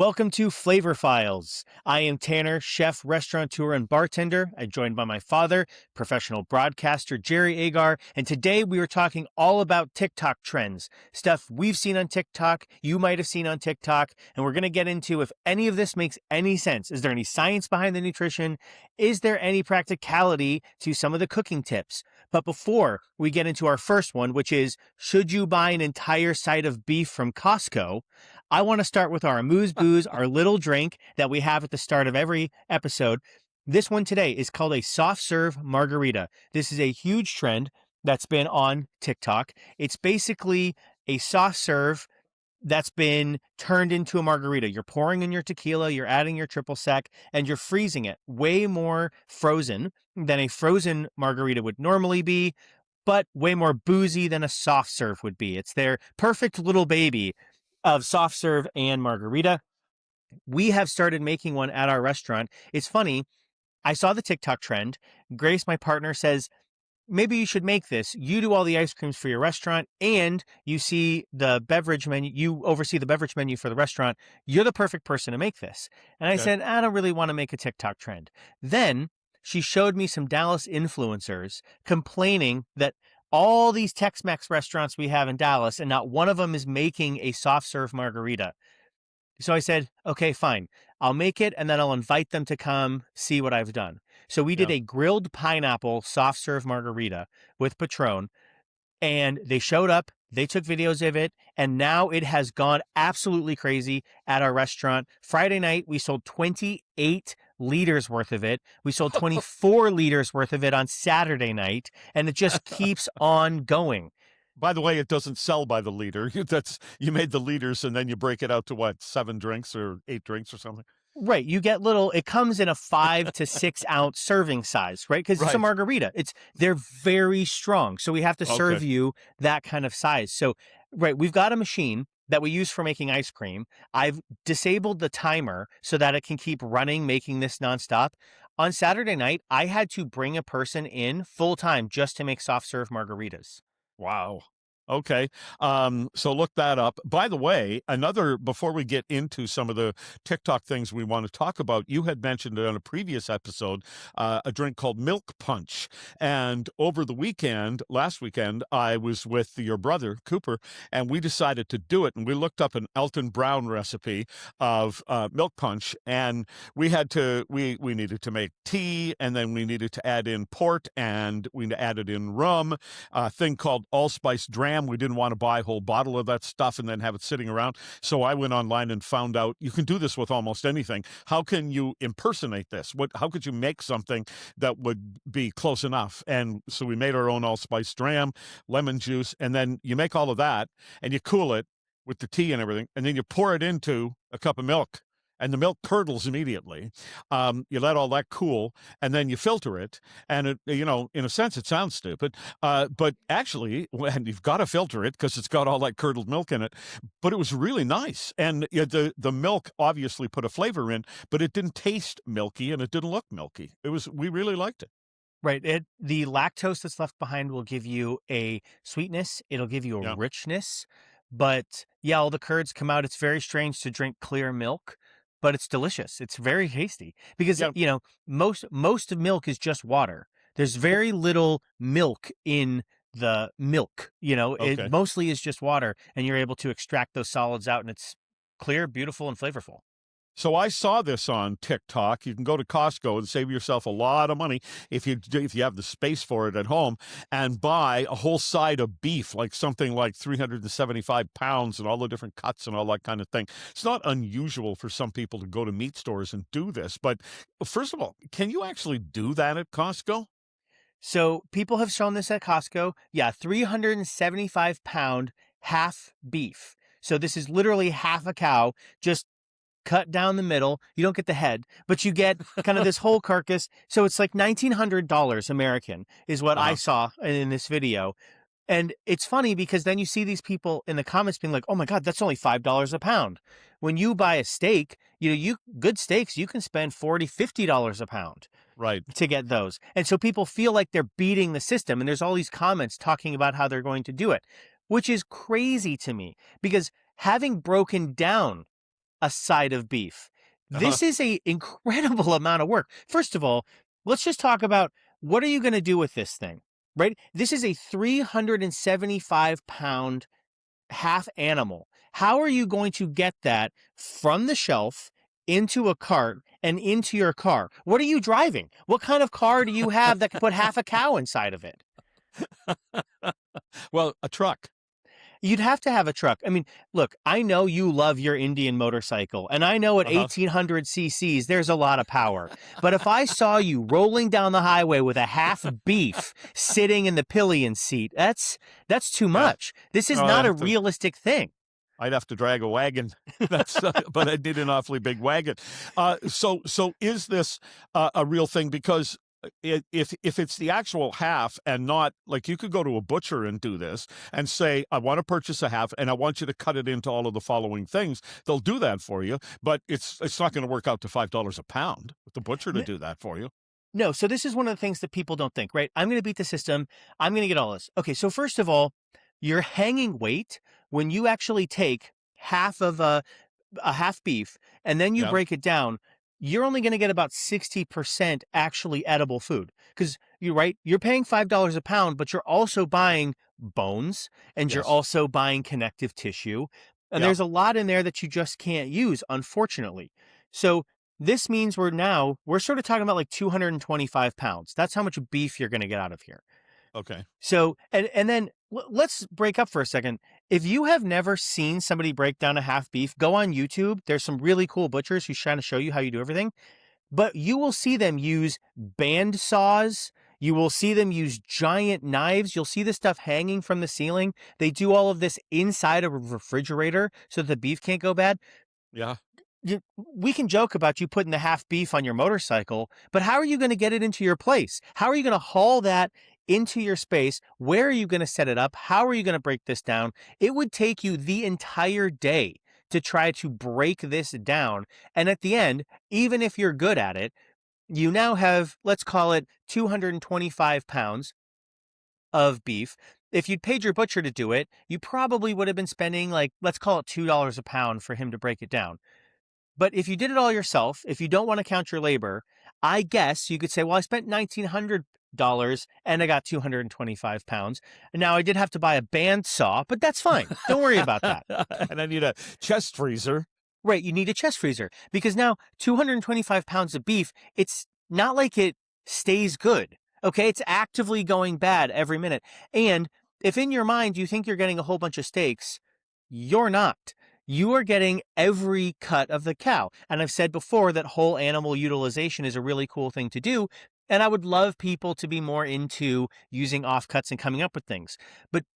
Welcome to Flavor Files. I am Tanner, chef, restaurateur, and bartender. I'm joined by my father, professional broadcaster Jerry Agar, and today we are talking all about TikTok trends, stuff we've seen on TikTok, you might have seen on TikTok, and we're going to get into if any of this makes any sense. Is there any science behind the nutrition? Is there any practicality to some of the cooking tips? But before we get into our first one, which is, should you buy an entire side of beef from Costco? I want to start with our Amuse booze, our little drink that we have at the start of every episode. This one today is called a Softserve Margarita. This is a huge trend that's been on TikTok. It's basically a soft serve that's been turned into a margarita. You're pouring in your tequila, you're adding your triple sec, and you're freezing it. Way more frozen than a frozen margarita would normally be, but way more boozy than a soft serve would be. It's their perfect little baby of soft serve and margarita. We have started making one at our restaurant. It's funny. I saw the TikTok trend. Grace, my partner, says, maybe you should make this. You do all the ice creams for your restaurant and you see the beverage menu. You oversee the beverage menu for the restaurant. You're the perfect person to make this. And I said, I don't really want to make a TikTok trend. Then she showed me some Dallas influencers complaining that all these Tex-Mex restaurants we have in Dallas, and not one of them is making a soft serve margarita. So I said, okay, fine. I'll make it and then I'll invite them to come see what I've done. So we did a grilled pineapple soft serve margarita with Patron, and they showed up. They took videos of it, and now it has gone absolutely crazy at our restaurant. Friday night, we sold 28 liters worth of it. We sold 24 liters worth of it on Saturday night, and it just keeps on going. By the way, it doesn't sell by the liter. You made the liters and then you break it out to what, 7 drinks or 8 drinks or something? Right. You get it comes in a 5 to 6 ounce serving size, right? Because it's a margarita. They're very strong. So we have to serve you that kind of size. So, right, we've got a machine that we use for making ice cream. I've disabled the timer so that it can keep running, making this nonstop. On Saturday night, I had to bring a person in full time just to make soft serve margaritas. Wow. Okay. So look that up. By the way, before we get into some of the TikTok things we want to talk about, you had mentioned on a previous episode, a drink called Milk Punch. And over the last weekend, I was with your brother, Cooper, and we decided to do it. And we looked up an Elton Brown recipe of Milk Punch. And we needed to make tea, and then we needed to add in port, and we added in rum, a thing called allspice dram. We didn't want to buy a whole bottle of that stuff and then have it sitting around. So I went online and found out you can do this with almost anything. How can you impersonate this? How could you make something that would be close enough? And so we made our own allspice dram, lemon juice, and then you make all of that and you cool it with the tea and everything. And then you pour it into a cup of milk. And the milk curdles immediately. You let all that cool, and then you filter it. And in a sense, it sounds stupid, but actually, when you've got to filter it because it's got all that curdled milk in it. But it was really nice, and the milk obviously put a flavor in, but it didn't taste milky and it didn't look milky. We really liked it. Right. The lactose that's left behind will give you a sweetness. It'll give you a richness. But yeah, all the curds come out. It's very strange to drink clear milk, but it's delicious. It's very tasty because, most of milk is just water. There's very little milk in the milk, it mostly is just water, and you're able to extract those solids out, and it's clear, beautiful, and flavorful. So I saw this on TikTok. You can go to Costco and save yourself a lot of money if you have the space for it at home, and buy a whole side of beef, like something like 375 pounds and all the different cuts and all that kind of thing. It's not unusual for some people to go to meat stores and do this. But first of all, can you actually do that at Costco? So people have shown this at Costco. Yeah, 375 pound half beef. So this is literally half a cow, just cut down the middle. You don't get the head, but you get kind of this whole carcass. So it's like $1,900 American is what I saw in this video. And it's funny because then you see these people in the comments being like, oh my God, that's only $5 a pound. When you buy a steak, good steaks, you can spend $40, $50 a pound. Right. To get those. And so people feel like they're beating the system. And there's all these comments talking about how they're going to do it, which is crazy to me because having broken down a side of beef. Uh-huh. This is a incredible amount of work. First of all, let's just talk about what are you going to do with this thing, right? This is a 375-pound half animal. How are you going to get that from the shelf into a cart and into your car? What are you driving? What kind of car do you have that can put half a cow inside of it? Well, a truck. You'd have to have a truck. I mean, look, I know you love your Indian motorcycle, and I know at Uh-huh. 1800 cc's there's a lot of power. But if I saw you rolling down the highway with a half beef sitting in the pillion seat, that's too Yeah. much. This is No, not a realistic thing. I'd have to drag a wagon. That's but I need an awfully big wagon. So is this a real thing? Because if it's the actual half and not like you could go to a butcher and do this and say, I want to purchase a half and I want you to cut it into all of the following things. They'll do that for you, but it's not going to work out to $5 a pound with the butcher to do that for you. No, so this is one of the things that people don't think, right? I'm going to beat the system. I'm going to get all this. Okay, so first of all, your hanging weight, when you actually take half of a half beef and then you Yeah. break it down, you're only going to get about 60% actually edible food. Because you're right, you're paying $5 a pound, but you're also buying bones and you're Yes. also buying connective tissue. And Yeah. there's a lot in there that you just can't use, unfortunately. So this means we're sort of talking about like 225 pounds. That's how much beef you're going to get out of here. Okay. So, and then let's break up for a second. If you have never seen somebody break down a half beef, go on YouTube. There's some really cool butchers who's trying to show you how you do everything, but you will see them use band saws. You will see them use giant knives. You'll see this stuff hanging from the ceiling. They do all of this inside of a refrigerator so that the beef can't go bad. Yeah. We can joke about you putting the half beef on your motorcycle, but how are you going to get it into your place? How are you going to haul that into your space? Where are you going to set it up? How are you going to break this down? It would take you the entire day to try to break this down. And at the end, even if you're good at it, you now have, let's call it 225 pounds of beef. If you'd paid your butcher to do it, you probably would have been spending like, let's call it $2 a pound for him to break it down. But if you did it all yourself, if you don't want to count your labor, I guess you could say, well, I spent $1,900 and I got 225 pounds. And now I did have to buy a band saw, but that's fine. Don't worry about that. And I need a chest freezer. Right. You need a chest freezer because now 225 pounds of beef, it's not like it stays good. Okay. It's actively going bad every minute. And if in your mind you think you're getting a whole bunch of steaks, you're not. You are getting every cut of the cow. And I've said before that whole animal utilization is a really cool thing to do. And I would love people to be more into using offcuts and coming up with things. But,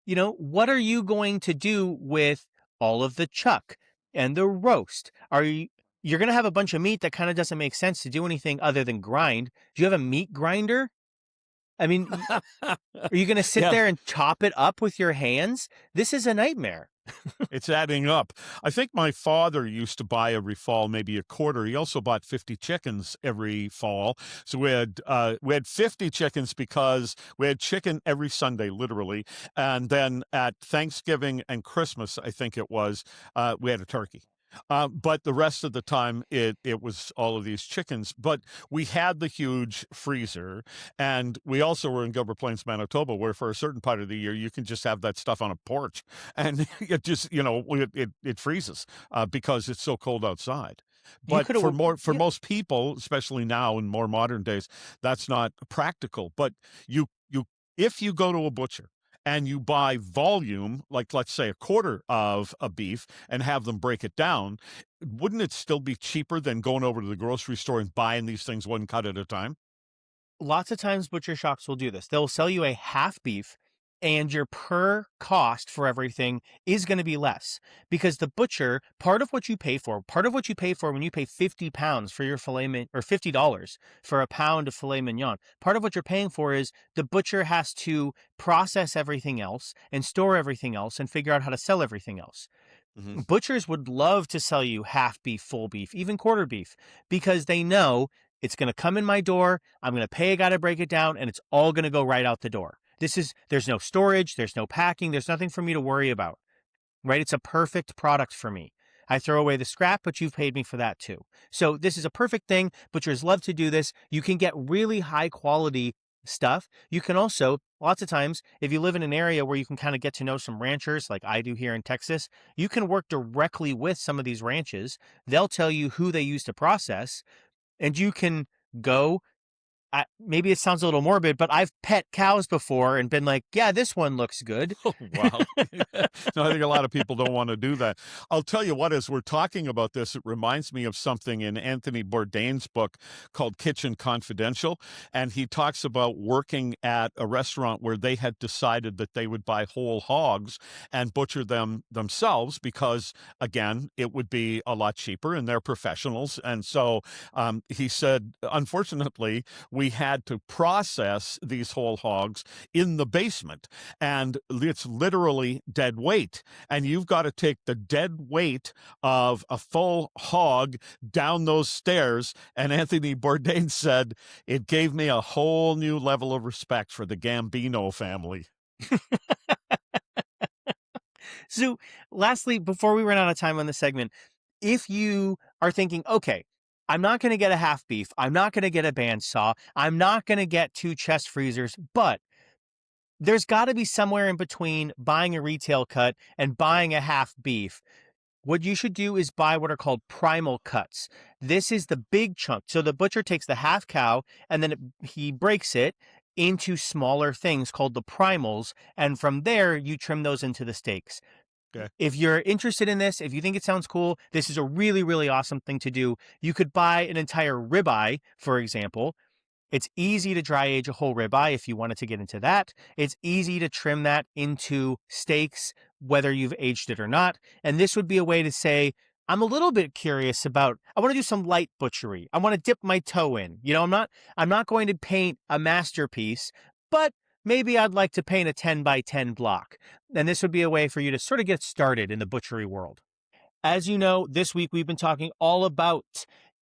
what are you going to do with all of the chuck and the roast? You're going to have a bunch of meat that kind of doesn't make sense to do anything other than grind. Do you have a meat grinder? I mean, are you going to sit Yeah. there and chop it up with your hands? This is a nightmare. It's adding up. I think my father used to buy every fall maybe a quarter. He also bought 50 chickens every fall. So we had 50 chickens because we had chicken every Sunday, literally. And then at Thanksgiving and Christmas, I think it was, we had a turkey. But the rest of the time, it was all of these chickens. But we had the huge freezer, and we also were in Gilbert Plains, Manitoba, where for a certain part of the year you can just have that stuff on a porch, and it just it freezes because it's so cold outside. You But could have, for most people, especially now in more modern days, that's not practical. But you if you go to a butcher and you buy volume, like let's say a quarter of a beef, and have them break it down, wouldn't it still be cheaper than going over to the grocery store and buying these things one cut at a time? lots of times butcher shops will do this. They'll sell you a half beef and your per cost for everything is going to be less because the butcher, part of what you pay for when you pay 50 pounds for your filet mignon or $50 for a pound of filet mignon, part of what you're paying for is the butcher has to process everything else and store everything else and figure out how to sell everything else. Hmm. Butchers would love to sell you half beef, full beef, even quarter beef, because they know it's going to come in my door. I'm going to pay a guy to break it down, and it's all going to go right out the door. There's no storage, there's no packing, there's nothing for me to worry about, right? It's a perfect product for me. I throw away the scrap, but you've paid me for that too. So this is a perfect thing. Butchers love to do this. You can get really high quality stuff. You can also, lots of times, if you live in an area where you can kind of get to know some ranchers, like I do here in Texas, you can work directly with some of these ranches. They'll tell you who they use to process, and you can go. Maybe it sounds a little morbid, but I've pet cows before and been like, yeah, this one looks good. Oh, wow. No, I think a lot of people don't want to do that. I'll tell you what, as we're talking about this, it reminds me of something in Anthony Bourdain's book called Kitchen Confidential. And he talks about working at a restaurant where they had decided that they would buy whole hogs and butcher them themselves because, again, it would be a lot cheaper and they're professionals. And so he said, unfortunately, we had to process these whole hogs in the basement, and it's literally dead weight. And you've got to take the dead weight of a full hog down those stairs. And Anthony Bourdain said, it gave me a whole new level of respect for the Gambino family. So, lastly, before we run out of time on this segment, if you are thinking, okay, I'm not going to get a half beef, I'm not going to get a bandsaw, I'm not going to get 2 chest freezers, but there's got to be somewhere in between buying a retail cut and buying a half beef. What you should do is buy what are called primal cuts. This is the big chunk. So the butcher takes the half cow and then he breaks it into smaller things called the primals. And from there, you trim those into the steaks. Okay. If you're interested in this, if you think it sounds cool, this is a really, really awesome thing to do. You could buy an entire ribeye, for example. It's easy to dry age a whole ribeye if you wanted to get into that. It's easy to trim that into steaks, whether you've aged it or not. And this would be a way to say, I'm a little bit curious about, I want to do some light butchery. I want to dip my toe in. I'm not going to paint a masterpiece, but maybe I'd like to paint a 10 by 10 block. And this would be a way for you to sort of get started in the butchery world. As you know, this week we've been talking all about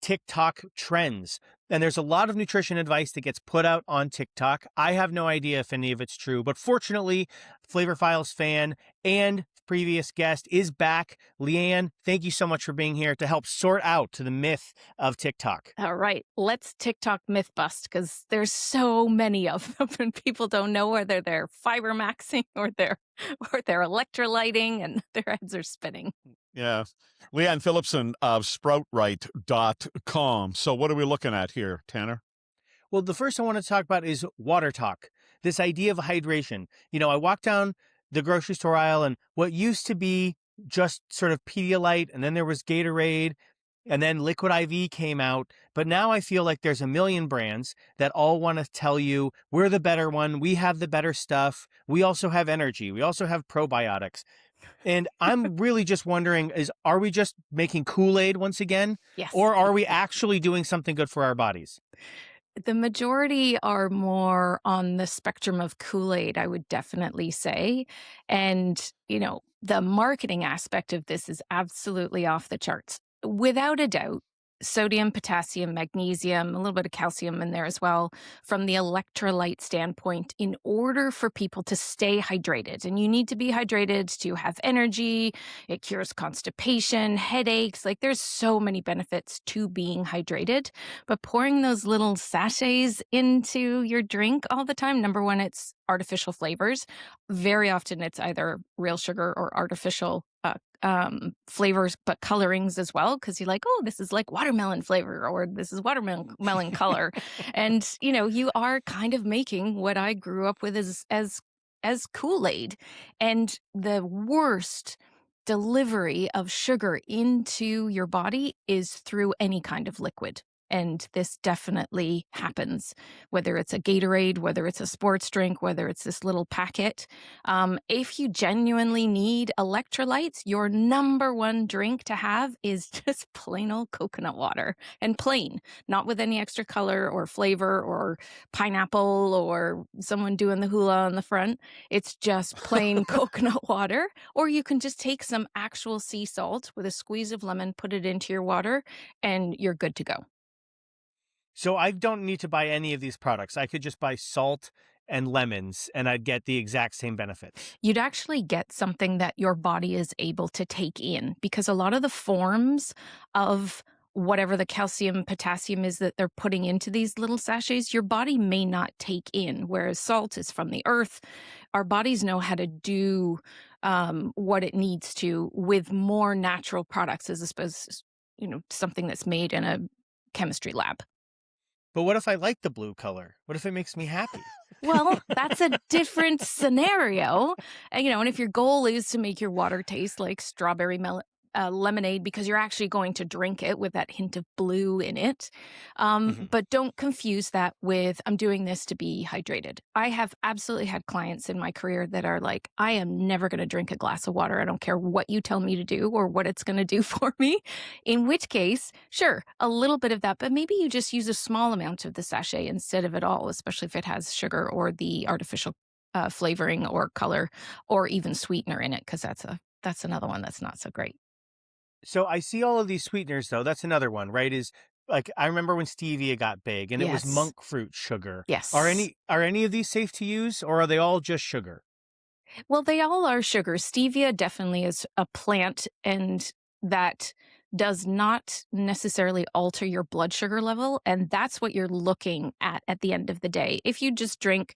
TikTok trends. And there's a lot of nutrition advice that gets put out on TikTok. I have no idea if any of it's true, but fortunately, Flavor Files fan and previous guest is back. Leanne, thank you so much for being here to help sort out the myth of TikTok. All right, let's TikTok myth bust because there's so many of them and people don't know whether they're fiber maxing or they're electrolyting and their heads are spinning. Yeah. Leanne Phillipson of sproutright.com. So what are we looking at here, Tanner? Well, the first I want to talk about is water talk. This idea of hydration. I walked down the grocery store aisle and what used to be just sort of Pedialyte, and then there was Gatorade, and then Liquid IV came out. But now I feel like there's a million brands that all want to tell you we're the better one. We have the better stuff. We also have energy. We also have probiotics. And I'm really just wondering, are we just making Kool-Aid once again? Yes. Or are we actually doing something good for our bodies? The majority are more on the spectrum of Kool-Aid, I would definitely say. And, the marketing aspect of this is absolutely off the charts. Without a doubt, sodium, potassium, magnesium, a little bit of calcium in there as well, from the electrolyte standpoint, in order for people to stay hydrated. And you need to be hydrated to have energy. It cures constipation, headaches. Like there's so many benefits to being hydrated. But pouring those little sachets into your drink all the time, number one, it's artificial flavors. Very often it's either real sugar or artificial flavors, but colorings as well, because you're like, oh, this is like watermelon flavor or this is watermelon color. And, you are kind of making what I grew up with as Kool-Aid. And the worst delivery of sugar into your body is through any kind of liquid. And this definitely happens, whether it's a Gatorade, whether it's a sports drink, whether it's this little packet. If you genuinely need electrolytes, your number one drink to have is just plain old coconut water, and plain, not with any extra color or flavor or pineapple or someone doing the hula on the front. It's just plain coconut water. Or you can just take some actual sea salt with a squeeze of lemon, put it into your water, and you're good to go. So I don't need to buy any of these products. I could just buy salt and lemons, and I'd get the exact same benefits. You'd actually get something that your body is able to take in, because a lot of the forms of whatever the calcium, potassium is that they're putting into these little sachets, your body may not take in, whereas salt is from the earth. Our bodies know how to do what it needs to with more natural products as opposed to, something that's made in a chemistry lab. But what if I like the blue color? What if it makes me happy? Well, that's a different scenario. And if your goal is to make your water taste like strawberry lemonade because you're actually going to drink it with that hint of blue in it. Mhm. But don't confuse that with, I'm doing this to be hydrated. I have absolutely had clients in my career that are like, I am never going to drink a glass of water. I don't care what you tell me to do or what it's going to do for me. In which case, sure, a little bit of that, but maybe you just use a small amount of the sachet instead of it all, especially if it has sugar or the artificial flavoring or color or even sweetener in it, because that's another one that's not so great. So I see all of these sweeteners, though. That's another one, right? Is like I remember when stevia got big, and it was Yes. monk fruit sugar. Are Yes. any of these safe to use, or are they all just sugar? Well, they all are sugar. Stevia definitely is a plant, and that does not necessarily alter your blood sugar level. And that's what you're looking at the end of the day. If you just drink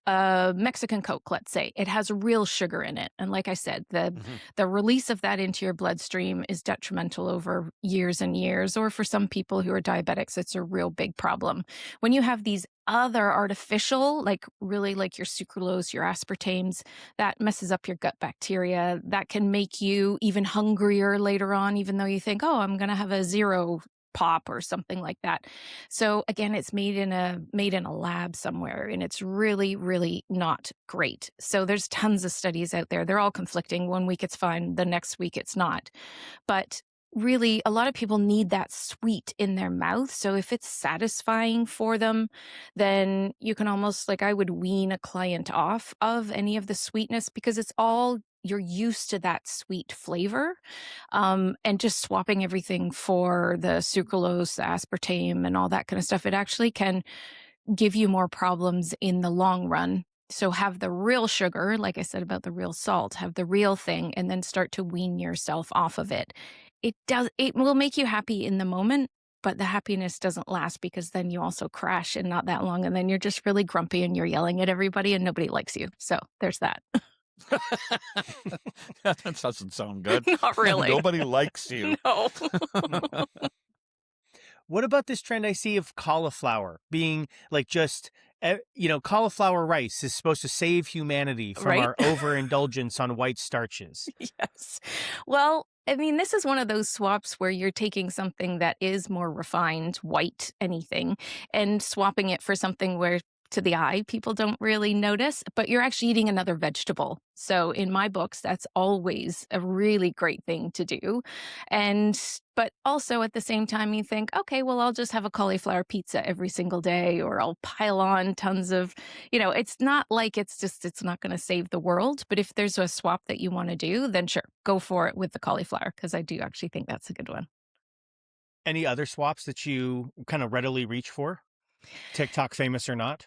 Mexican Coke, let's say, it has real sugar in it. And like I said, Mhm. the release of that into your bloodstream is detrimental over years and years. Or for some people who are diabetics, it's a real big problem. When you have these other artificial, like really like your sucralose, your aspartames, that messes up your gut bacteria. That can make you even hungrier later on, even though you think, oh, I'm going to have a zero pop or something like that. So again, it's made in a lab somewhere, and it's really, really not great. So there's tons of studies out there. They're all conflicting. One week it's fine, the next week it's not. But really, a lot of people need that sweet in their mouth. So if it's satisfying for them, then you can almost, like, I would wean a client off of any of the sweetness, because it's all, you're used to that sweet flavor. And just swapping everything for the sucralose, the aspartame, and all that kind of stuff, it actually can give you more problems in the long run. So have the real sugar, like I said about the real salt, have the real thing, and then start to wean yourself off of it. It will make you happy in the moment, but the happiness doesn't last, because then you also crash in not that long, and then you're just really grumpy and you're yelling at everybody and nobody likes you. So there's that. That doesn't sound good. Not really. Nobody likes you. No. What about this trend I see of cauliflower being like just, cauliflower rice is supposed to save humanity from Right? our overindulgence on white starches. Yes. Well, I mean, this is one of those swaps where you're taking something that is more refined, white, anything, and swapping it for something where to the eye people don't really notice, but you're actually eating another vegetable. So in my books, that's always a really great thing to do. But also at the same time, you think, okay, well, I'll just have a cauliflower pizza every single day, or I'll pile on tons of, it's not like it's not going to save the world. But if there's a swap that you want to do, then sure, go for it with the cauliflower, because I do actually think that's a good one. Any other swaps that you kind of readily reach for, TikTok famous or not?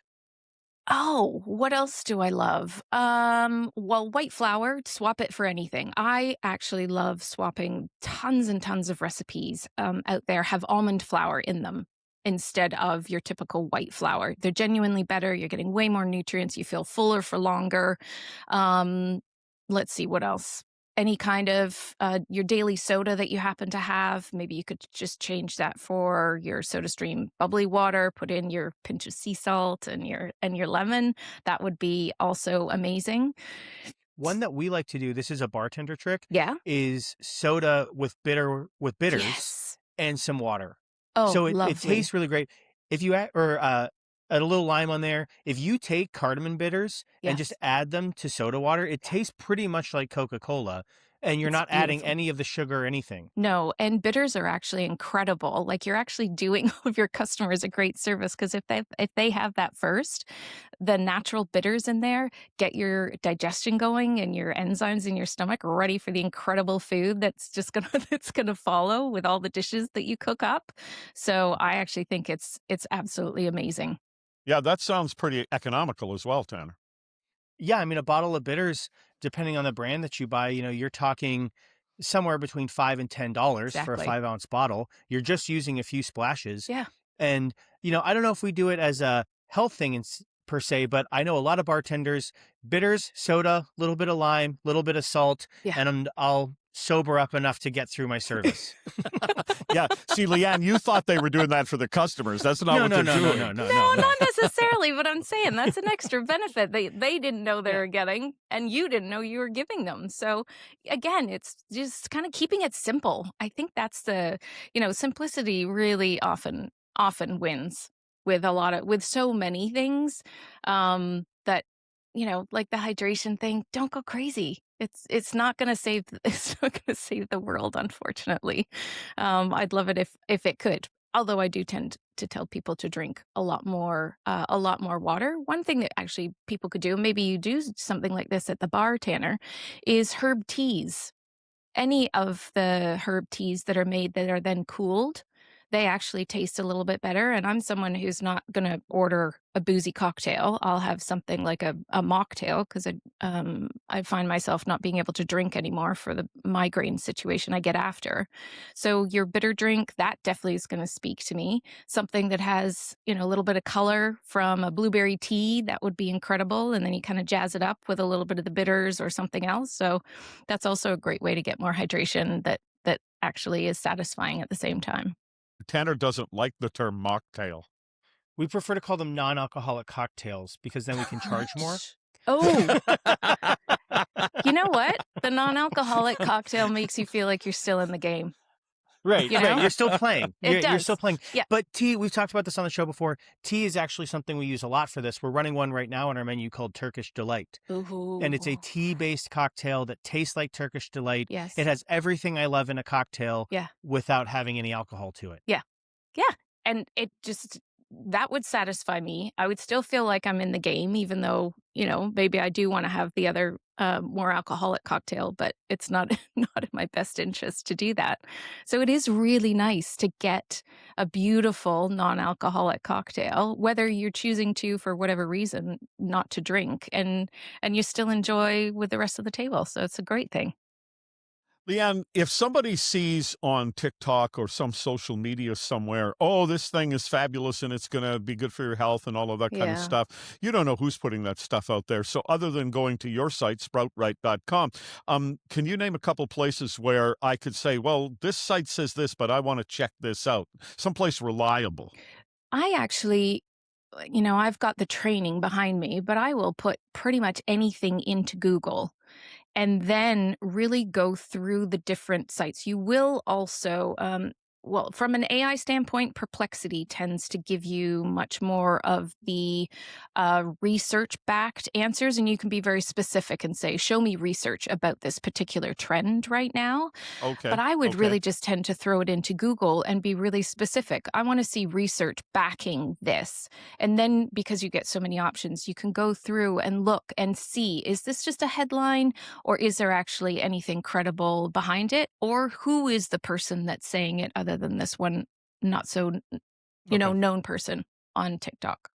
Oh, what else do I love? Well, white flour, swap it for anything. I actually love swapping tons and tons of recipes out there have almond flour in them instead of your typical white flour. They're genuinely better. You're getting way more nutrients. You feel fuller for longer. Um, let's see, what else? Any kind of your daily soda that you happen to have, maybe you could just change that for your soda stream bubbly water, put in your pinch of sea salt and your lemon. That would be also amazing. One that we like to do, this is a bartender trick, Yeah. is soda with bitters Yes. and some water. Oh, So it lovely. tastes really great. If you add a little lime on there, if you take cardamom bitters and just Yes. add them to soda water, it Yeah. tastes pretty much like Coca-Cola, and you're It's not adding beautiful. any of the sugar or anything. No, and bitters are actually incredible. Like, you're actually doing all of your customers a great service, because if they have that first, the natural bitters in there get your digestion going and your enzymes in your stomach ready for the incredible food that's just gonna that's gonna follow with all the dishes that you cook up. So I actually think it's absolutely amazing. Yeah, that sounds pretty economical as well, Tanner. Yeah, I mean, a bottle of bitters, depending on the brand that you buy, you're talking somewhere between $5 and $10 for a Exactly. 5-ounce bottle. You're just using a few splashes. Yeah. And, I don't know if we do it as a health thing per se, but I know a lot of bartenders, bitters, soda, little bit of lime, little bit of salt, Yeah. and I'll sober up enough to get through my service. Yeah. See, Leanne, you thought they were doing that for the customers. That's not No, what no, they're no, no, doing. no, no, No, no. not necessarily, but I'm saying that's an extra benefit they didn't know they Yeah. were getting, and you didn't know you were giving them. So again, it's just kind of keeping it simple. I think that's simplicity really often wins with so many things that like the hydration thing, don't go crazy. It's not going to save it's not going to save the world, unfortunately. I'd love it if it could. Although I do tend to tell people to drink a lot more water. One thing that actually people could do, maybe you do something like this at the bar, Tanner, is herb teas. Any of the herb teas that are made that are then cooled, they actually taste a little bit better. And I'm someone who's not going to order a boozy cocktail. I'll have something like a mocktail because I find myself not being able to drink anymore for the migraine situation I get after. So your bitter drink, that definitely is going to speak to me. Something that has, a little bit of color from a blueberry tea, that would be incredible. And then you kind of jazz it up with a little bit of the bitters or something else. So that's also a great way to get more hydration that actually is satisfying at the same time. Tanner doesn't like the term mocktail. We prefer to call them non-alcoholic cocktails because then we can charge more. Oh, you know what? The non-alcoholic cocktail makes you feel like you're still in the game. Right, You right. know? You're still playing. It You're does. still playing. Yeah. But tea, we've talked about this on the show before. Tea is actually something we use a lot for this. We're running one right now on our menu called Turkish Delight. Ooh. And it's a tea-based cocktail that tastes like Turkish Delight. Yes. It has everything I love in a cocktail Yeah. without having any alcohol to it. Yeah. And it just, that would satisfy me. I would still feel like I'm in the game, even though, maybe I do want to have the other more alcoholic cocktail, but it's not not in my best interest to do that. So it is really nice to get a beautiful non-alcoholic cocktail, whether you're choosing to, for whatever reason, not to drink, and you still enjoy with the rest of the table. So it's a great thing. Leanne, if somebody sees on TikTok or some social media somewhere, oh, this thing is fabulous and it's going to be good for your health and all of that kind of Yeah. stuff, you don't know who's putting that stuff out there. So other than going to your site, sproutright.com, can you name a couple places where I could say, well, this site says this, but I want to check this out? Someplace reliable. I actually, I've got the training behind me, but I will put pretty much anything into Google and then really go through the different sites. You will also, from an AI standpoint, Perplexity tends to give you much more of the research-backed answers, and you can be very specific and say, show me research about this particular trend right now. Okay. But I would okay. really just tend to throw it into Google and be really specific. I want to see research backing this. And then because you get so many options, you can go through and look and see, is this just a headline, or is there actually anything credible behind it? Or who is the person that's saying it other than this one not so, Okay. known person on TikTok?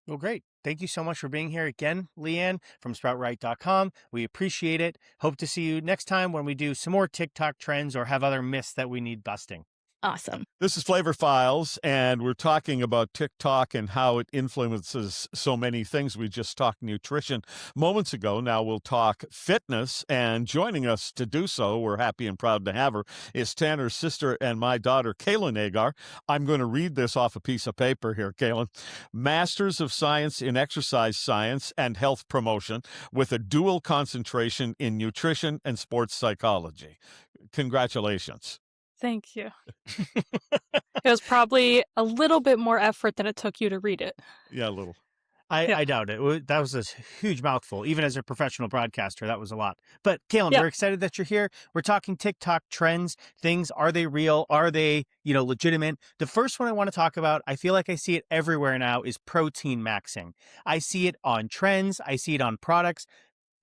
Well, great. Thank you so much for being here again, Leanne from sproutright.com. We appreciate it. Hope to see you next time when we do some more TikTok trends or have other myths that we need busting. Awesome. This is Flavor Files, and we're talking about TikTok and how it influences so many things. We just talked nutrition moments ago. Now we'll talk fitness, and joining us to do so, we're happy and proud to have her, is Tanner's sister and my daughter, Kaylin Agar. I'm going to read this off a piece of paper here, Kaylin. Masters of Science in Exercise Science and Health Promotion with a dual concentration in nutrition and sports psychology. Congratulations. Thank you. It was probably a little bit more effort than it took you to read it. Yeah, a little. I doubt it. That was a huge mouthful. Even as a professional broadcaster, that was a lot. But Kaylin, Yeah. we're excited that you're here. We're talking TikTok trends, things. Are they real? Are they, legitimate? The first one I want to talk about, I feel like I see it everywhere now, is protein maxing. I see it on trends. I see it on products.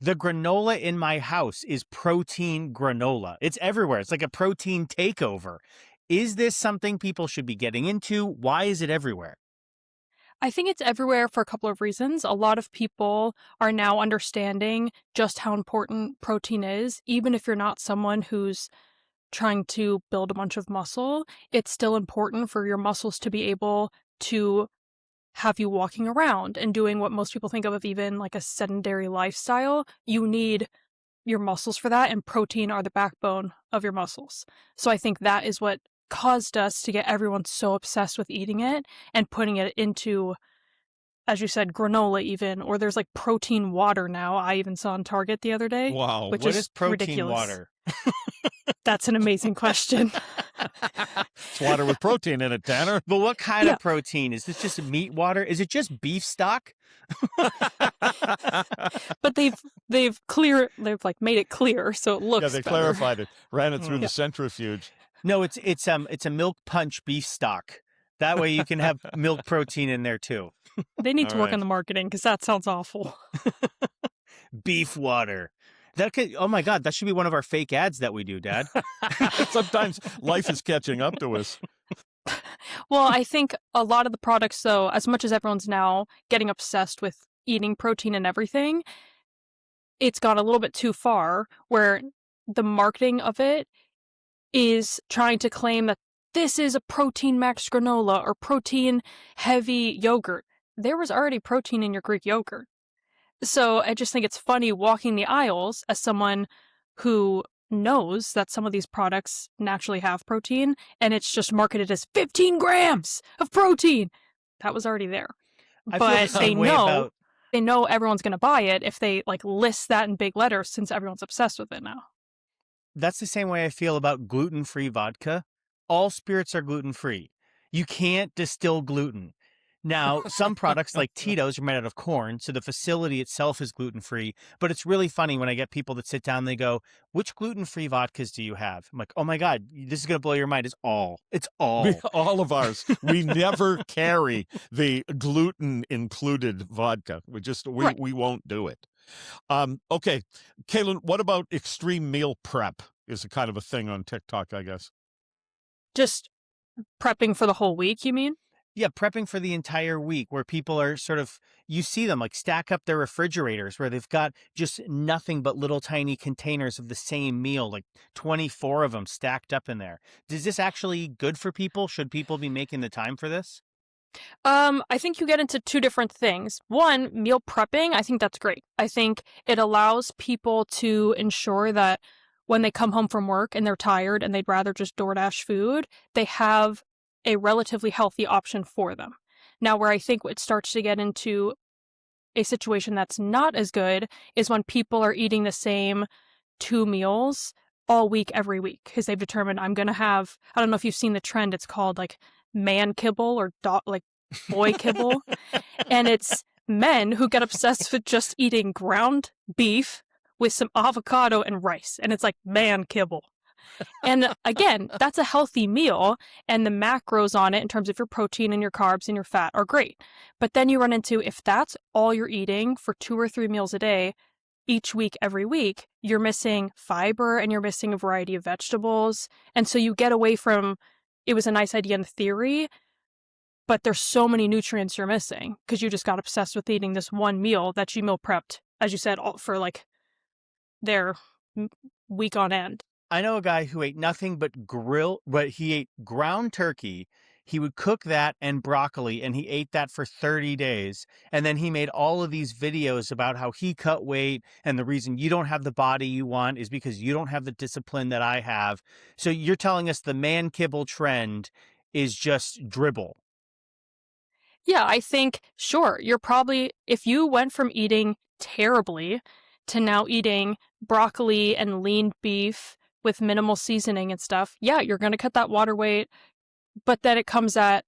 The granola in my house is protein granola. It's everywhere. It's like a protein takeover. Is this something people should be getting into? Why is it everywhere? I think it's everywhere for a couple of reasons. A lot of people are now understanding just how important protein is. Even if you're not someone who's trying to build a bunch of muscle, it's still important for your muscles to be able to have you walking around and doing what most people think of even like a sedentary lifestyle. You need your muscles for that, and protein are the backbone of your muscles. So I think that is what caused us to get everyone so obsessed with eating it and putting it into, as you said, granola even, or there's like protein water now. I even saw on Target the other day. Wow. Which What is is protein ridiculous. water? That's an amazing question. It's water with protein in it, Tanner. But what kind Yeah. of protein? Is this just meat water? Is it just beef stock? But they've like made it clear so it looks Yeah, they better. clarified it, ran it through Mm. the centrifuge. No, it's a milk punch beef stock. That way you can have milk protein in there too. They need All to work right. on the marketing because that sounds awful. Beef water. That could, oh my God, that should be one of our fake ads that we do, Dad. Sometimes life is catching up to us. Well, I think a lot of the products, though, as much as everyone's now getting obsessed with eating protein and everything, it's gone a little bit too far where the marketing of it is trying to claim that this is a protein max granola or protein heavy yogurt. There was already protein in your Greek yogurt. So I just think it's funny walking the aisles as someone who knows that some of these products naturally have protein, and it's just marketed as 15 grams of protein. That was already there. I feel the But same way about they know everyone's going to buy it if they like list that in big letters since everyone's obsessed with it now. that's the same way I feel about gluten-free vodka. All spirits are gluten-free. You can't distill gluten. Now, some products like Tito's are made out of corn, so the facility itself is gluten-free, but it's really funny when I get people that sit down and they go, "Which gluten-free vodkas do you have?" I'm like, "Oh my God, this is going to blow your mind. It's all. All of ours. We never carry the gluten included vodka. Right. We won't do it. Okay, Kaylin, what about extreme meal prep? Is a kind of a thing on TikTok, I guess. Just prepping for the whole week, you mean? Yeah, prepping for the entire week where people are sort of, you see them like stack up their refrigerators where they've got just nothing but little tiny containers of the same meal, like 24 of them stacked up in there. Is this actually good for people? Should people be making the time for this? I think you get into two different things. One, meal prepping, I think that's great. I think it allows people to ensure that when they come home from work and they're tired and they'd rather just DoorDash food, they have a relatively healthy option for them. Now, where I think it starts to get into a situation that's not as good is when people are eating the same 2 meals all week, every week, because they've determined I'm going to have, I don't know if you've seen the trend, it's called like man kibble or like boy kibble. And it's men who get obsessed with just eating ground beef with some avocado and rice. And it's like man kibble. And again, that's a healthy meal, and the macros on it in terms of your protein and your carbs and your fat are great. But then you run into, if that's all you're eating for 2 or 3 meals a day, each week, every week, you're missing fiber and you're missing a variety of vegetables. And so you get away from, it was a nice idea in theory, but there's so many nutrients you're missing because you just got obsessed with eating this one meal that you meal prepped, as you said, all for like their week on end. I know a guy who ate nothing but he ate ground turkey. He would cook that and broccoli, and he ate that for 30 days. And then he made all of these videos about how he cut weight, and the reason you don't have the body you want is because you don't have the discipline that I have. So you're telling us the man kibble trend is just dribble. Yeah, I think, sure, you're probably, if you went from eating terribly to now eating broccoli and lean beef with minimal seasoning and stuff, yeah, you're going to cut that water weight. But then it comes at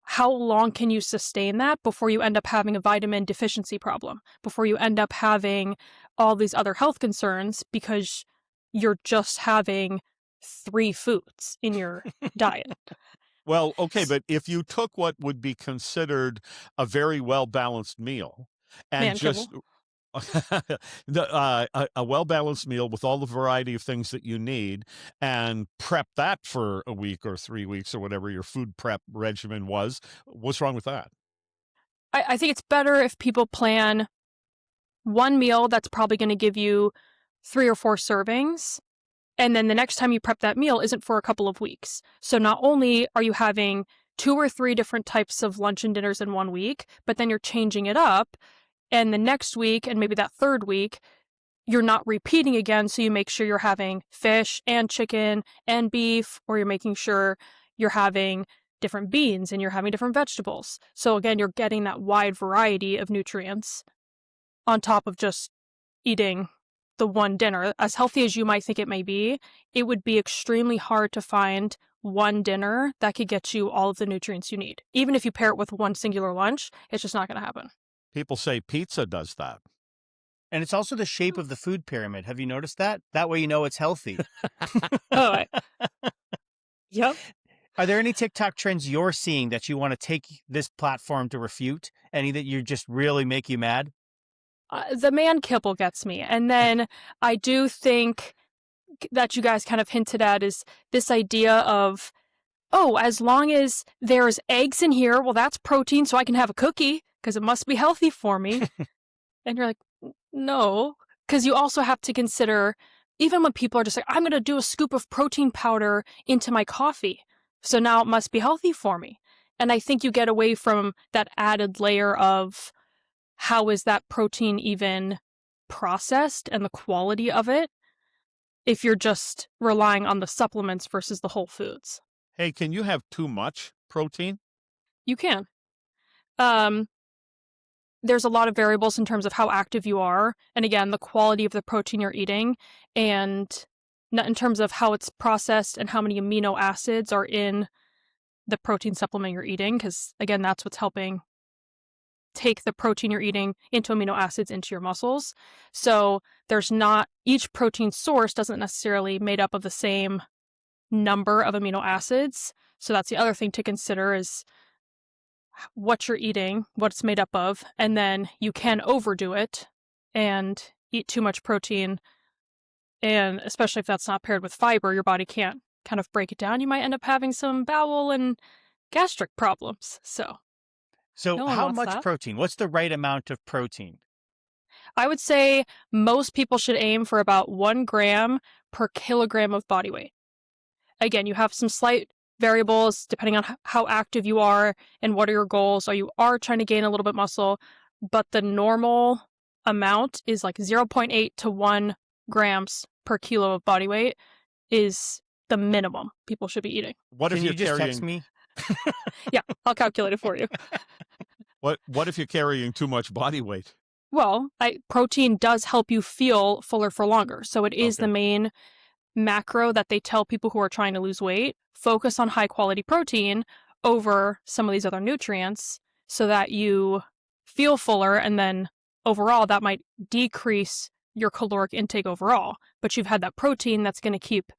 how long can you sustain that before you end up having a vitamin deficiency problem, before you end up having all these other health concerns because you're just having 3 foods in your diet. Well, okay, but if you took what would be considered a very well-balanced meal and Man just kibble. a well-balanced meal with all the variety of things that you need and prep that for a week or 3 weeks or whatever your food prep regimen was, what's wrong with that? I think it's better if people plan one meal that's probably going to give you 3 or 4 servings. And then the next time you prep that meal isn't for a couple of weeks. So not only are you having 2 or 3 different types of lunch and dinners in 1 week, but then you're changing it up. And the next week, and maybe that third week, you're not repeating again. So you make sure you're having fish and chicken and beef, or you're making sure you're having different beans and you're having different vegetables. So again, you're getting that wide variety of nutrients on top of just eating the one dinner. As healthy as you might think it may be, it would be extremely hard to find one dinner that could get you all of the nutrients you need. Even if you pair it with one singular lunch, it's just not going to happen. People say pizza does that. And it's also the shape of the food pyramid. Have you noticed that? That way you know it's healthy. Yep. Are there any TikTok trends you're seeing that you want to take this platform to refute? Any that you just really make you mad? The man kibble gets me. And then I do think that you guys kind of hinted at is this idea of, oh, as long as there's eggs in here, well, that's protein, so I can have a cookie because it must be healthy for me. And you're like, no, because you also have to consider, even when people are just like, I'm going to do a scoop of protein powder into my coffee, so now it must be healthy for me. And I think you get away from that added layer of how is that protein even processed and the quality of it if you're just relying on the supplements versus the whole foods. Hey, can you have too much protein? You can. There's a lot of variables in terms of how active you are, and again, the quality of the protein you're eating, and in terms of how it's processed and how many amino acids are in the protein supplement you're eating, because again, that's what's helping take the protein you're eating into amino acids into your muscles. So there's not, each protein source doesn't necessarily made up of the same number of amino acids. So that's the other thing to consider is what you're eating, what it's made up of, and then you can overdo it and eat too much protein. And especially if that's not paired with fiber, your body can't kind of break it down. You might end up having some bowel and gastric problems. So no one how wants much that. protein? What's the right amount of protein? I would say most people should aim for about 1 gram per kilogram of body weight. Again, you have some slight variables depending on how active you are and what are your goals. Or you are trying to gain a little bit muscle, but the normal amount is like 0.8 to 1 grams per kilo of body weight is the minimum people should be eating. What Can if you you're just carrying? text me? Yeah, I'll calculate it for you. What if you're carrying too much body weight? Well, protein does help you feel fuller for longer. So it is Okay. the main macro that they tell people who are trying to lose weight. Focus on high quality protein over some of these other nutrients so that you feel fuller, and then overall that might decrease your caloric intake overall. But you've had that protein that's going to keep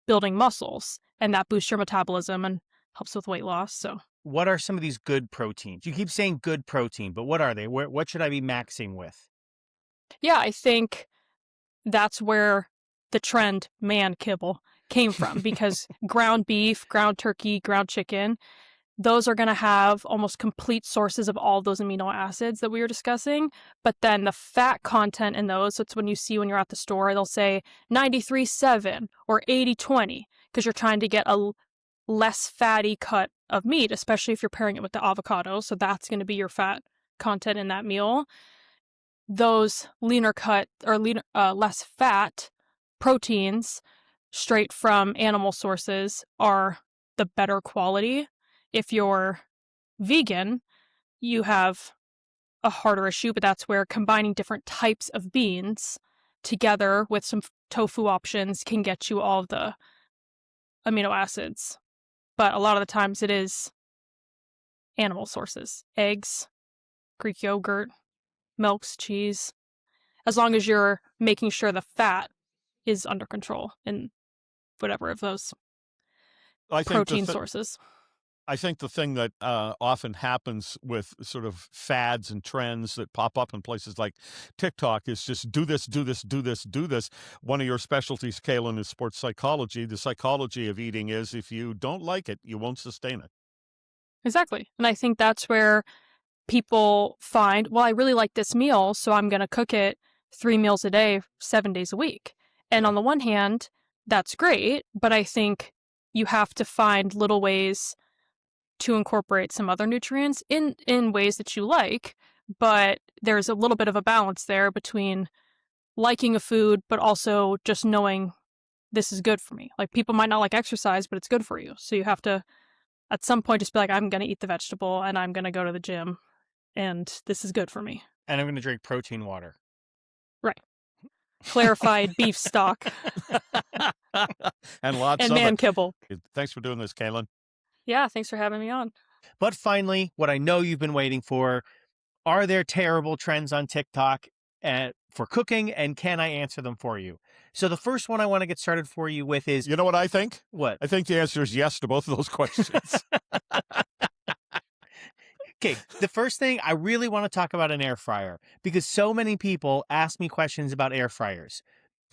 building muscles, and that boosts your metabolism and helps with weight loss. So What are some of these good proteins? You keep saying good protein, but what are they? What should I be maxing with? yeah, I think that's where the trend man kibble came from, because ground beef, ground turkey, ground chicken, those are going to have almost complete sources of all those amino acids that we were discussing. But then the fat content in those, so it's when you see when you're at the store, they'll say 93-7 or 80-20, because you're trying to get a less fatty cut of meat, especially if you're pairing it with the avocado. So that's going to be your fat content in that meal. Those leaner cut or less fat proteins straight from animal sources are the better quality. If you're vegan, you have a harder issue, but that's where combining different types of beans together with some tofu options can get you all of the amino acids. But a lot of the times it is animal sources, eggs, Greek yogurt, milks, cheese, as long as you're making sure the fat is under control in whatever of those I think protein sources. I think the thing that often happens with sort of fads and trends that pop up in places like TikTok is just do this, do this, do this, do this. One of your specialties, Kaylin, is sports psychology. The psychology of eating is if you don't like it, you won't sustain it. Exactly. And I think that's where people find, well, I really like this meal, so I'm going to cook it 3 meals a day, 7 days a week. And on the one hand, that's great, but I think you have to find little ways to incorporate some other nutrients in ways that you like, but there's a little bit of a balance there between liking a food, but also just knowing this is good for me. Like, people might not like exercise, but it's good for you. So you have to, at some point, just be like, I'm going to eat the vegetable and I'm going to go to the gym and this is good for me. And I'm going to drink protein water. Right. Clarified beef stock. And lots and of man it. kibble. Thanks for doing this, Kaylin. Yeah, thanks for having me on. But finally, what I know you've been waiting for, are there terrible trends on TikTok for cooking, and can I answer them for you? So the first one I want to get started for you with is... You know what I think? What? I think the answer is yes to both of those questions. Okay, the first thing, I really want to talk about an air fryer, because so many people ask me questions about air fryers.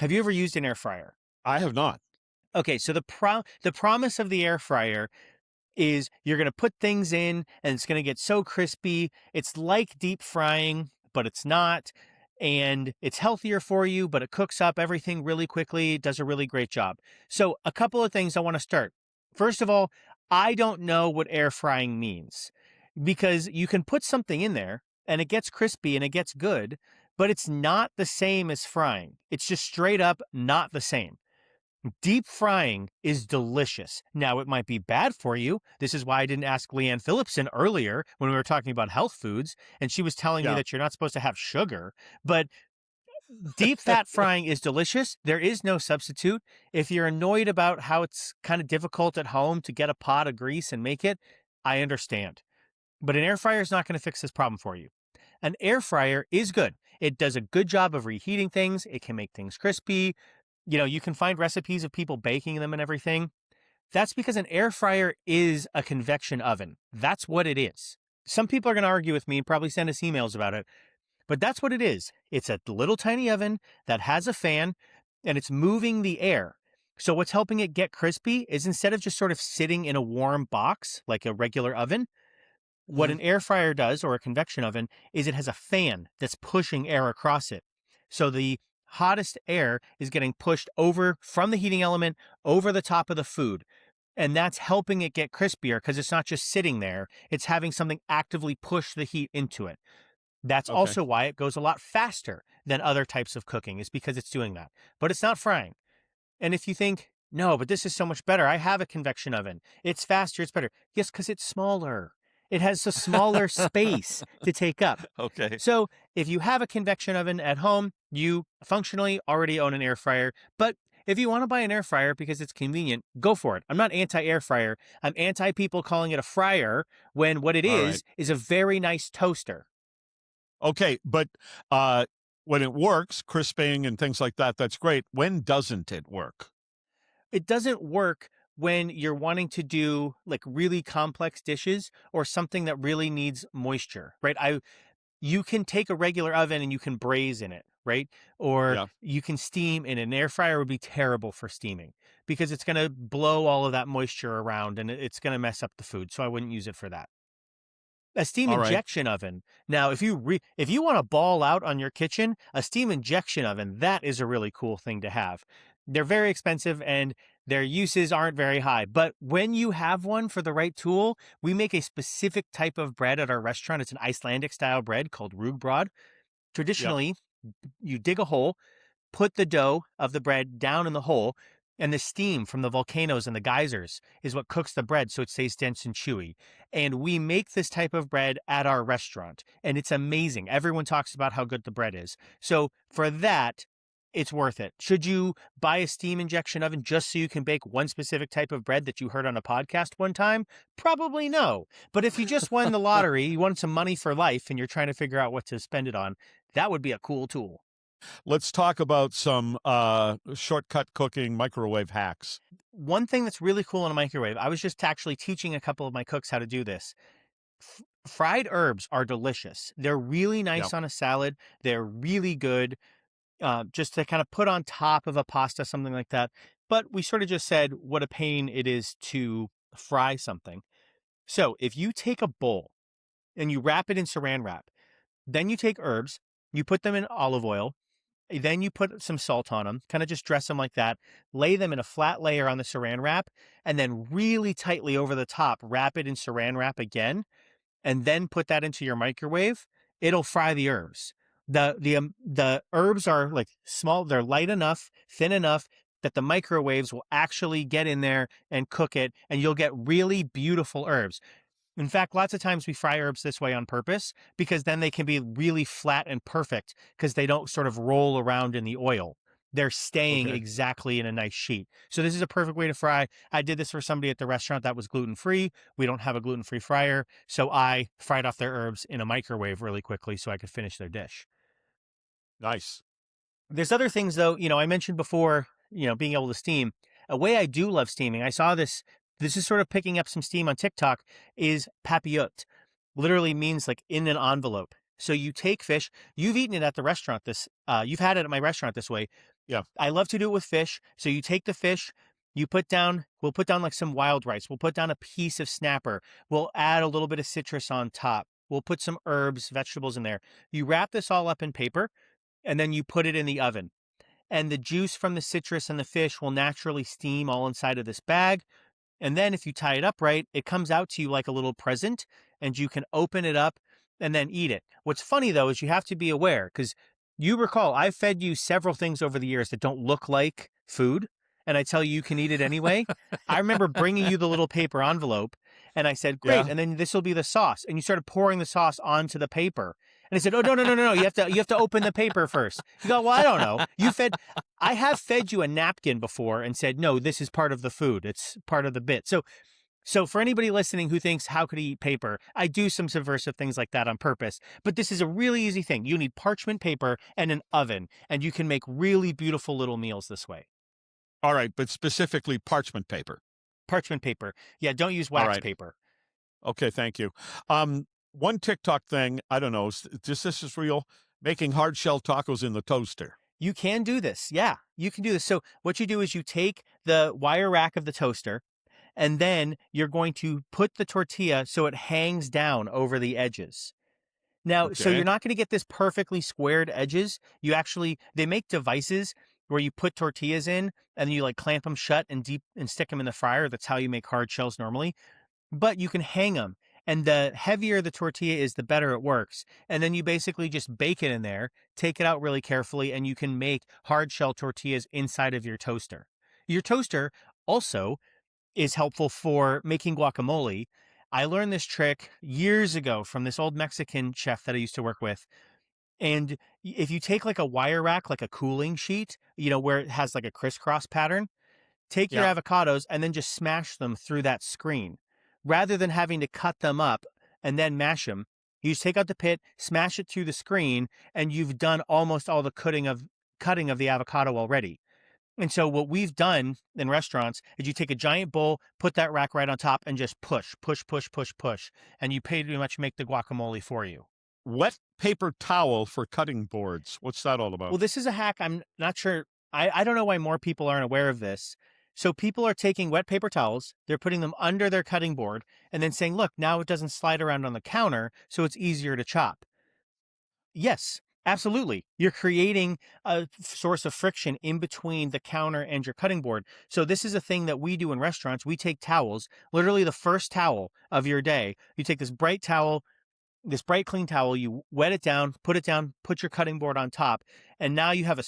Have you ever used an air fryer? I have not. Okay, so the promise of the air fryer is you're going to put things in and it's going to get so crispy. It's like deep frying, but it's not. And it's healthier for you, but it cooks up everything really quickly. It does a really great job. So a couple of things I want to start. First of all, I don't know what air frying means, because you can put something in there and it gets crispy and it gets good, but it's not the same as frying. It's just straight up not the same. Deep frying is delicious. Now, it might be bad for you. This is why I didn't ask Leanne Phillipson earlier when we were talking about health foods, and she was telling me that you're not supposed to have sugar. But deep fat frying is delicious. There is no substitute. If you're annoyed about how it's kind of difficult at home to get a pot of grease and make it, I understand. But an air fryer is not going to fix this problem for you. An air fryer is good. It does a good job of reheating things. It can make things crispy. You know, you can find recipes of people baking them and everything. That's because an air fryer is a convection oven. That's what it is. Some people are going to argue with me and probably send us emails about it, but that's what it is. It's a little tiny oven that has a fan and it's moving the air. So what's helping it get crispy is, instead of just sort of sitting in a warm box like a regular oven, what an air fryer does, or a convection oven, is it has a fan that's pushing air across it. So the hottest air is getting pushed over from the heating element over the top of the food. And that's helping it get crispier, because it's not just sitting there. It's having something actively push the heat into it. That's also why it goes a lot faster than other types of cooking, is because it's doing that. But it's not frying. And if you think, no, but this is so much better, I have a convection oven, it's faster, it's better. Yes, because it's smaller. It has a smaller space to take up. Okay. So if you have a convection oven at home, you functionally already own an air fryer. But if you want to buy an air fryer because it's convenient, go for it. I'm not anti-air fryer. I'm anti people calling it a fryer, when what it is a very nice toaster. Okay, but when it works, crisping and things like that, that's great. When doesn't it work? It doesn't work when you're wanting to do like really complex dishes or something that really needs moisture, right? You can take a regular oven and you can braise in it, right? Or you can steam in it. An air fryer would be terrible for steaming, because it's going to blow all of that moisture around and it's going to mess up the food. So I wouldn't use it for that. A steam injection oven. Now, if you want to ball out on your kitchen, a steam injection oven, that is a really cool thing to have. They're very expensive and their uses aren't very high. But when you have one for the right tool, we make a specific type of bread at our restaurant. It's an Icelandic style bread called rugbröd. Traditionally, you dig a hole, put the dough of the bread down in the hole, and the steam from the volcanoes and the geysers is what cooks the bread so it stays dense and chewy. And we make this type of bread at our restaurant, and it's amazing. Everyone talks about how good the bread is. So for that, it's worth it. Should you buy a steam injection oven just so you can bake one specific type of bread that you heard on a podcast one time? Probably no. But if you just won the lottery, you want some money for life, and you're trying to figure out what to spend it on, that would be a cool tool. Let's talk about some shortcut cooking microwave hacks. One thing that's really cool in a microwave, I was just actually teaching a couple of my cooks how to do this. Fried herbs are delicious. They're really nice on a salad. They're really good just to kind of put on top of a pasta, something like that. But we sort of just said what a pain it is to fry something. So if you take a bowl and you wrap it in saran wrap. Then you take herbs, you put them in olive oil, then you put some salt on them, kind of just dress them like that, lay them in a flat layer on the saran wrap, and then really tightly over the top, wrap it in saran wrap again, and then put that into your microwave. It'll fry the herbs. The herbs are like small, they're light enough, thin enough that the microwaves will actually get in there and cook it, and you'll get really beautiful herbs. In fact, lots of times we fry herbs this way on purpose because then they can be really flat and perfect because they don't sort of roll around in the oil. They're staying Okay. exactly in a nice sheet. So this is a perfect way to fry. I did this for somebody at the restaurant that was gluten-free. We don't have a gluten-free fryer, so I fried off their herbs in a microwave really quickly so I could finish their dish. Nice. There's other things though, I mentioned before, being able to steam. A way I do love steaming, I saw this is sort of picking up some steam on TikTok, is papillote. Literally means like in an envelope. So you take fish, you've eaten it at the restaurant you've had it at my restaurant this way. Yeah. I love to do it with fish. So you take the fish, we'll put down like some wild rice. We'll put down a piece of snapper. We'll add a little bit of citrus on top. We'll put some herbs, vegetables in there. You wrap this all up in paper and then you put it in the oven. And the juice from the citrus and the fish will naturally steam all inside of this bag. And then if you tie it up right, it comes out to you like a little present and you can open it up and then eat it. What's funny though is you have to be aware because you recall I've fed you several things over the years that don't look like food. And I tell you can eat it anyway. I remember bringing you the little paper envelope and I said, great. Yeah. And then this will be the sauce. And you started pouring the sauce onto the paper. And I said, oh, no. You have to open the paper first. You go, well, I don't know. I have fed you a napkin before and said, no, this is part of the food. It's part of the bit. So for anybody listening who thinks, how could he eat paper? I do some subversive things like that on purpose. But this is a really easy thing. You need parchment paper and an oven, and you can make really beautiful little meals this way. All right, but specifically parchment paper. Parchment paper. Yeah, don't use wax paper. Okay, thank you. One TikTok thing, I don't know, this is real, making hard shell tacos in the toaster. You can do this. Yeah, you can do this. So what you do is you take the wire rack of the toaster, and then you're going to put the tortilla so it hangs down over the edges. Now, so Okay. you're not going to get this perfectly squared edges. They make devices where you put tortillas in and you like clamp them shut and stick them in the fryer. That's how you make hard shells normally. But you can hang them. And the heavier the tortilla is, the better it works. And then you basically just bake it in there, take it out really carefully, and you can make hard shell tortillas inside of your toaster. Your toaster also is helpful for making guacamole. I learned this trick years ago from this old Mexican chef that I used to work with. And if you take like a wire rack, like a cooling sheet, where it has like a crisscross pattern, take your avocados and then just smash them through that screen. Rather than having to cut them up and then mash them, you just take out the pit, smash it through the screen, and you've done almost all the cutting of the avocado already. And so what we've done in restaurants is you take a giant bowl, put that rack right on top, and just push, and you pretty much make the guacamole for you. Wet paper towel for cutting boards. What's that all about? Well, this is a hack. I'm not sure. I don't know why more people aren't aware of this. So people are taking wet paper towels, they're putting them under their cutting board, and then saying, look, now it doesn't slide around on the counter, so it's easier to chop. Yes, absolutely. You're creating a source of friction in between the counter and your cutting board. So this is a thing that we do in restaurants. We take towels, literally the first towel of your day. You take this bright clean towel, you wet it down, put your cutting board on top, and now you have a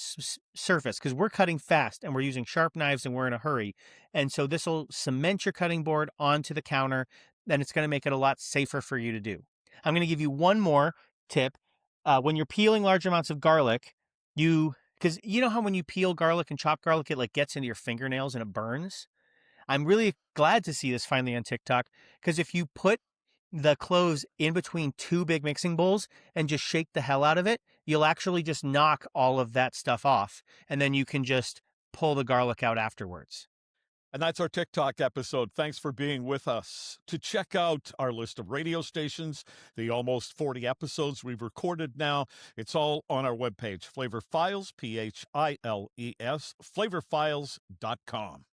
surface because we're cutting fast and we're using sharp knives and we're in a hurry. And so this will cement your cutting board onto the counter, and it's going to make it a lot safer for you to do. I'm going to give you one more tip. When you're peeling large amounts of garlic, because you know how when you peel garlic and chop garlic, it like gets into your fingernails and it burns? I'm really glad to see this finally on TikTok because if you put the cloves in between two big mixing bowls and just shake the hell out of it, you'll actually just knock all of that stuff off. And then you can just pull the garlic out afterwards. And that's our TikTok episode. Thanks for being with us. To check out our list of radio stations, the almost 40 episodes we've recorded now, it's all on our webpage, Flavor Files, Philes, flavorfiles.com.